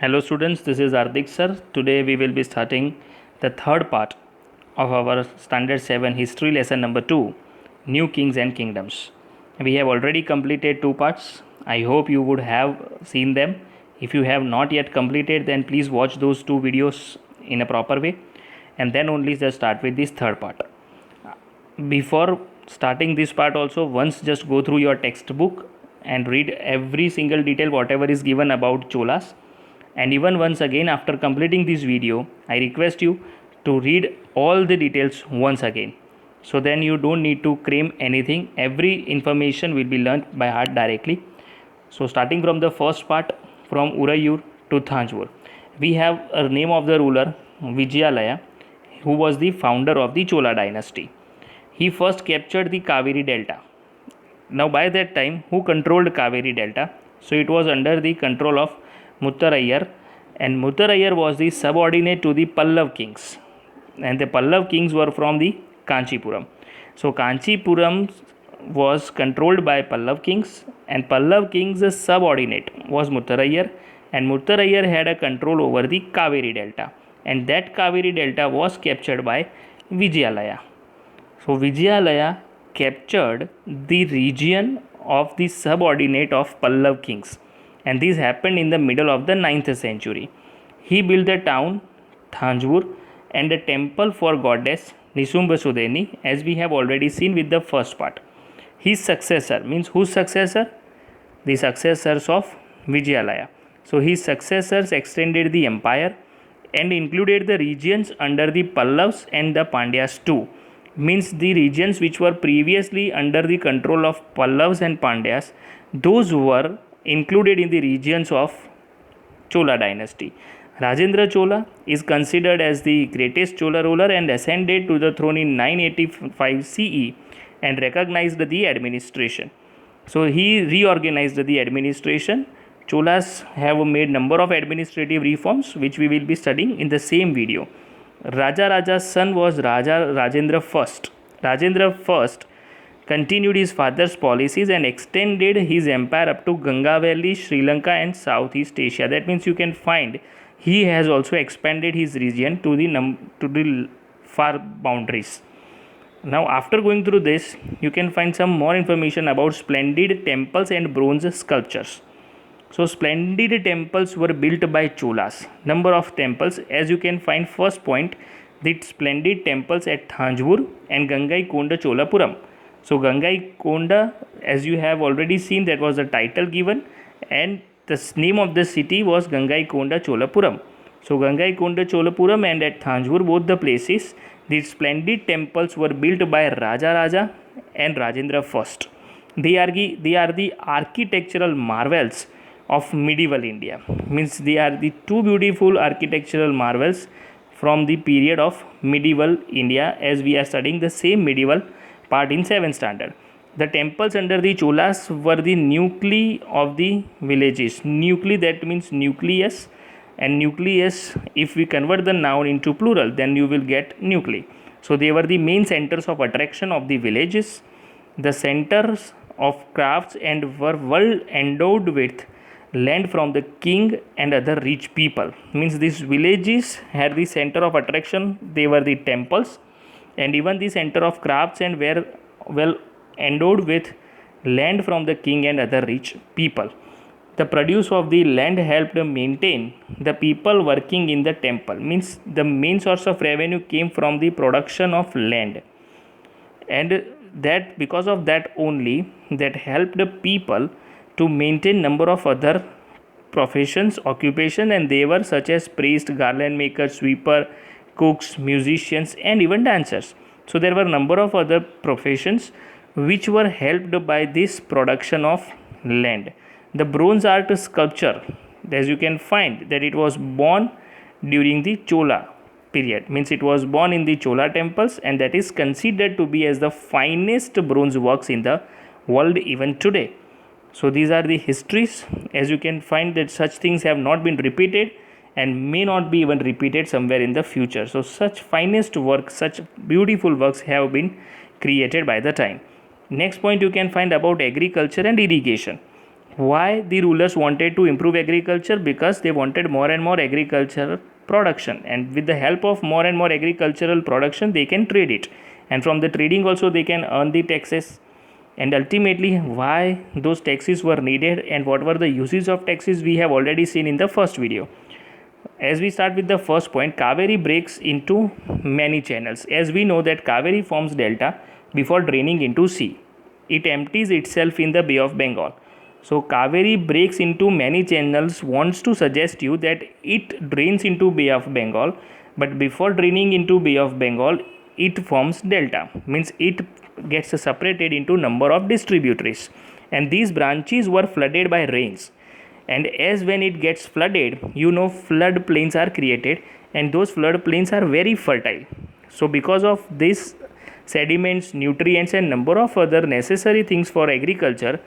Hello students, this is Ardik sir. Today we will be starting the third part of our standard 7 history lesson number 2, New Kings and Kingdoms. We have already completed two parts. I hope you would have seen them. If you have not yet completed, then please watch those two videos in a proper way and then only just start with this third part. Before starting this part also, once just go through your textbook and read every single detail whatever is given about Cholas. And even once again, after completing this video, I request you to read all the details once again. So then you don't need to cram anything. Every information will be learnt by heart directly. So starting from the first part, from Urayur to Thanjavur, we have a name of the ruler Vijayalaya, who was the founder of the Chola dynasty. He first captured the Kaveri Delta. Now by that time, who controlled Kaveri Delta? So it was under the control of Muttarayyar, and Muttarayyar was the subordinate to the Pallav kings, and the Pallav kings were from the Kanchipuram. So Kanchipuram was controlled by Pallav kings, and Pallav kings' subordinate was Muttarayyar, and Muttarayyar had a control over the Kaveri Delta, and that Kaveri Delta was captured by Vijayalaya. So Vijayalaya captured the region of the subordinate of Pallav kings, and this happened in the middle of the 9th century. He built the town Thanjavur and a temple for goddess Nisumbasudeni, as we have already seen with the first part. His successor means whose successor? The successors of Vijayalaya. So his successors extended the empire and included the regions under the Pallavs and the Pandyas too. Means the regions which were previously under the control of Pallavs and Pandyas, those were included in the regions of Chola dynasty. Rajendra Chola is considered as the greatest Chola ruler and ascended to the throne in 985 CE and recognized the administration. So he reorganized the administration. Cholas have made number of administrative reforms which we will be studying in the same video. Raja Raja's son was Raja Rajendra I. Rajendra I continued his father's policies and extended his empire up to Ganga Valley, Sri Lanka and Southeast Asia. That means you can find he has also expanded his region to the far boundaries. Now after going through this, you can find some more information about splendid temples and bronze sculptures. So splendid temples were built by Cholas. Number of temples, as you can find, first point, the splendid temples at Thanjavur and Gangaikonda Cholapuram. So Gangaikonda, as you have already seen, that was the title given, and the name of the city was Gangaikonda Cholapuram. So Gangaikonda Cholapuram and at Thanjavur, both the places, these splendid temples were built by Raja Raja and Rajendra I. They are the architectural marvels of medieval India. Means they are the two beautiful architectural marvels from the period of medieval India, as we are studying the same medieval part in 7th standard. The temples under the Cholas were the nuclei of the villages. Nuclei, that means nucleus, and nucleus, if we convert the noun into plural, then you will get nuclei. So they were the main centers of attraction of the villages, the centers of crafts, and were well endowed with land from the king and other rich people. Means these villages had the center of attraction, they were the temples, and even the center of crafts, and were well endowed with land from the king and other rich people. The produce of the land helped maintain the people working in the temple. Means the main source of revenue came from the production of land, and that because of that only, that helped the people to maintain number of other professions, occupation, and they were such as priest, garland maker, sweeper, cooks, musicians, and even dancers. So there were number of other professions which were helped by this production of land. The bronze art sculpture, as you can find, that it was born during the Chola period. Means it was born in the Chola temples, and that is considered to be as the finest bronze works in the world even today. So these are the histories. As you can find that such things have not been repeated and may not be even repeated somewhere in the future. So such finest works, such beautiful works have been created by the time. Next point you can find about agriculture and irrigation. Why the rulers wanted to improve agriculture? Because they wanted more and more agricultural production, and with the help of more and more agricultural production they can trade it, and from the trading also they can earn the taxes. And ultimately, why those taxes were needed and what were the uses of taxes, we have already seen in the first video. As we start with the first point, Kaveri breaks into many channels. As we know that Kaveri forms delta before draining into sea. It empties itself in the Bay of Bengal. So Kaveri breaks into many channels wants to suggest you that it drains into Bay of Bengal, but before draining into Bay of Bengal, it forms delta. Means it gets separated into number of distributaries, and these branches were flooded by rains. And as when it gets flooded, flood plains are created, and those flood plains are very fertile. So because of this, sediments, nutrients and number of other necessary things for agriculture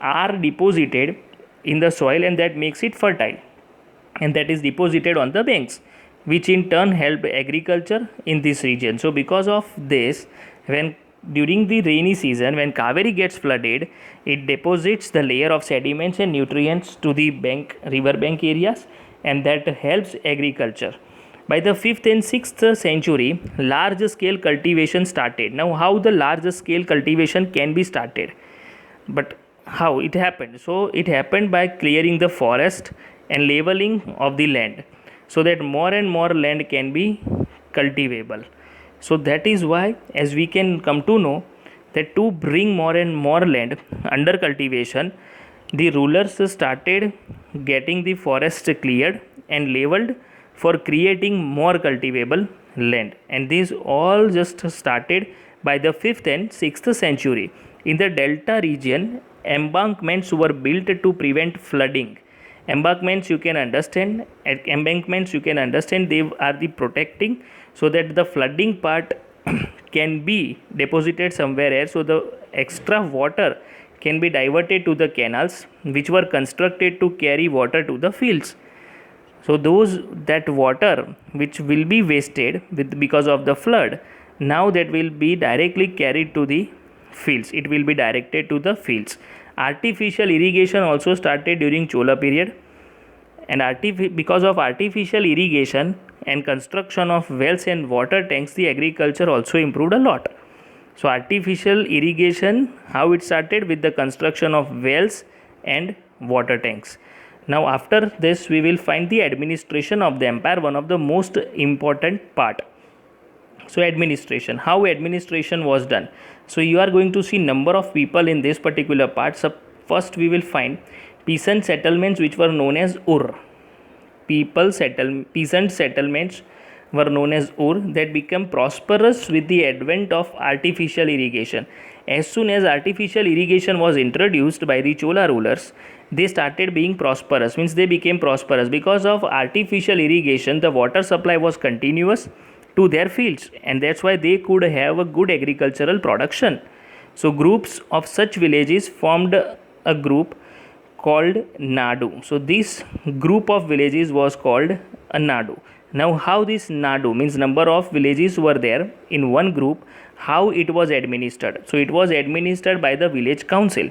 are deposited in the soil, and that makes it fertile, and that is deposited on the banks, which in turn help agriculture in this region. So because of this, when during the rainy season, when Kaveri gets flooded, it deposits the layer of sediments and nutrients to the river bank areas, and that helps agriculture. By the 5th and 6th century, large scale cultivation started. Now how the large scale cultivation can be started? But how it happened? So it happened by clearing the forest and leveling of the land, so that more and more land can be cultivable. So that is why, as we can come to know, that to bring more and more land under cultivation, the rulers started getting the forest cleared and leveled for creating more cultivable land. And these all just started by the 5th and 6th century. In the delta region, embankments were built to prevent flooding. Embankments you can understand, they are the protecting, so that the flooding part can be deposited somewhere else, so the extra water can be diverted to the canals which were constructed to carry water to the fields. So that water which will be wasted because of the flood, now that will be directly carried to the fields. It will be directed to the fields. Artificial irrigation also started during Chola period, and because of artificial irrigation and construction of wells and water tanks, the agriculture also improved a lot. So artificial irrigation, how it started? With the construction of wells and water tanks. Now after this, we will find the administration of the empire, one of the most important part. So administration, how administration was done. So you are going to see number of people in this particular part. So first we will find peasant settlements which were known as Ur. Peasant settlements were known as Ur, that became prosperous with the advent of artificial irrigation. As soon as artificial irrigation was introduced by the Chola rulers, they started being prosperous. Means they became prosperous because of artificial irrigation. The water supply was continuous to their fields, and that's why they could have a good agricultural production. So groups of such villages formed a group called Nadu. So this group of villages was called a Nadu. Now how this Nadu, means number of villages were there in one group, how it was administered? So it was administered by the village council.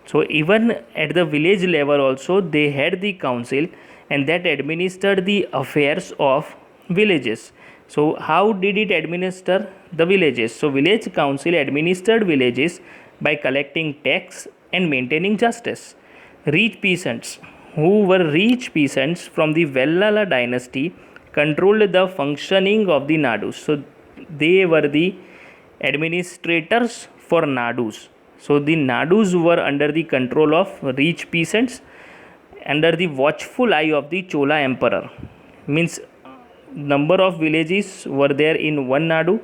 So even at the village level also they had the council, and that administered the affairs of villages. So how did it administer the villages? So village council administered villages by collecting tax and maintaining justice. Rich peasants, who were rich peasants from the Vellala dynasty, controlled the functioning of the Nadus. So they were the administrators for Nadus. So the Nadus were under the control of rich peasants, under the watchful eye of the Chola emperor. Means number of villages were there in one Nadu,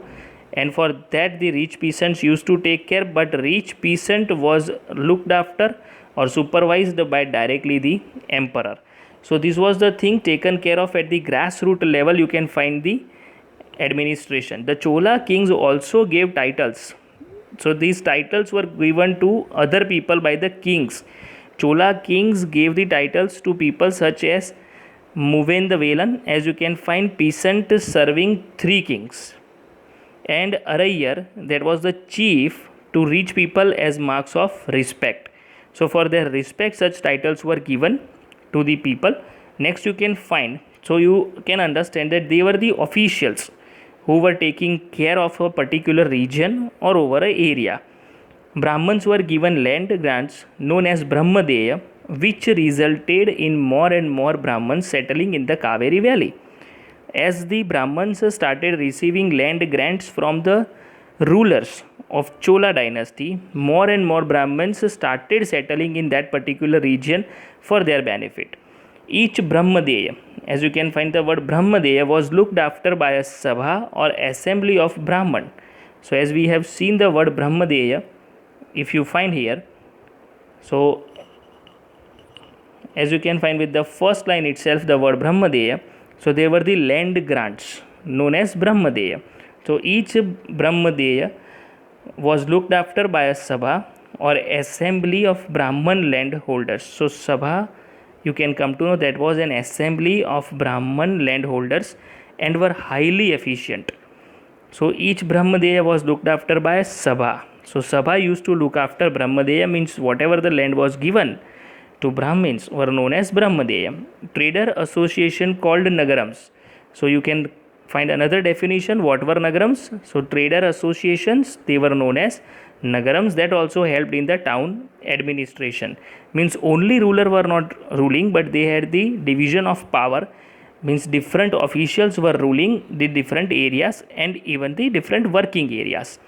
and for that the rich peasants used to take care, but rich peasant was looked after or supervised by directly the emperor. So this was the thing taken care of at the grassroots level. You can find the administration. The Chola kings also gave titles. So these titles were given to other people by the kings. Chola kings gave the titles to people such as Muvendavelan, as you can find, peasant serving 3 kings, and Arayar, that was the chief, to rich people as marks of respect. So for their respect, such titles were given to the people. Next you can find, so you can understand that they were the officials who were taking care of a particular region or over a area. Brahmins were given land grants known as Brahmadeya, which resulted in more and more Brahmins settling in the Kaveri Valley. As the Brahmins started receiving land grants from the rulers of Chola dynasty, more and more Brahmins started settling in that particular region for their benefit. Each Brahmadeya, as you can find the word Brahmadeya, was looked after by a Sabha or assembly of Brahman. So as we have seen the word Brahmadeya, if you find here, so as you can find with the first line itself the word Brahmadeya, so they were the land grants known as Brahmadeya. So each Brahmadeya was looked after by a Sabha or assembly of Brahman landholders. So Sabha, you can come to know, that was an assembly of Brahman landholders and were highly efficient. So each Brahmadeya was looked after by a Sabha. So Sabha used to look after Brahmadeya, means whatever the land was given to Brahmins were known as Brahmadeya. Trader association called Nagarams. So you can find another definition. What were Nagarams? So trader associations, they were known as Nagarams, that also helped in the town administration. Means only ruler were not ruling, but they had the division of power. Means different officials were ruling the different areas and even the different working areas.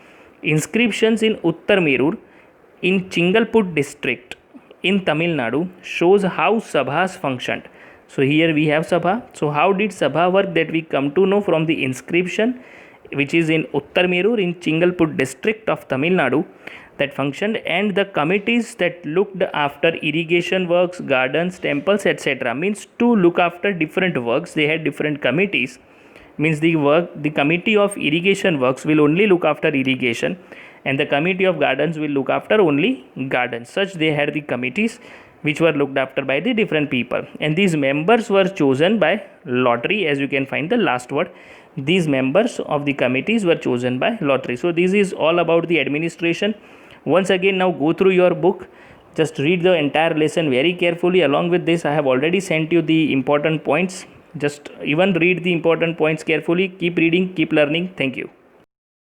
Inscriptions in Uttar Merur in Chingalput district in Tamil Nadu shows how Sabhas functioned. So here we have Sabha. So how did Sabha work, that we come to know from the inscription which is in Uttar Merur in Chingalput district of Tamil Nadu that functioned, and the committees that looked after irrigation works, gardens, temples, etc. Means to look after different works, they had different committees. Means the committee of irrigation works will only look after irrigation, and the committee of gardens will look after only gardens. Such they had the committees which were looked after by the different people, and these members were chosen by lottery. As you can find the last word, these members of the committees were chosen by lottery. So this is all about the administration. Once again, now go through your book, just read the entire lesson very carefully. Along with this, I have already sent you the important points. Just even read the important points carefully. Keep reading, keep learning. Thank you.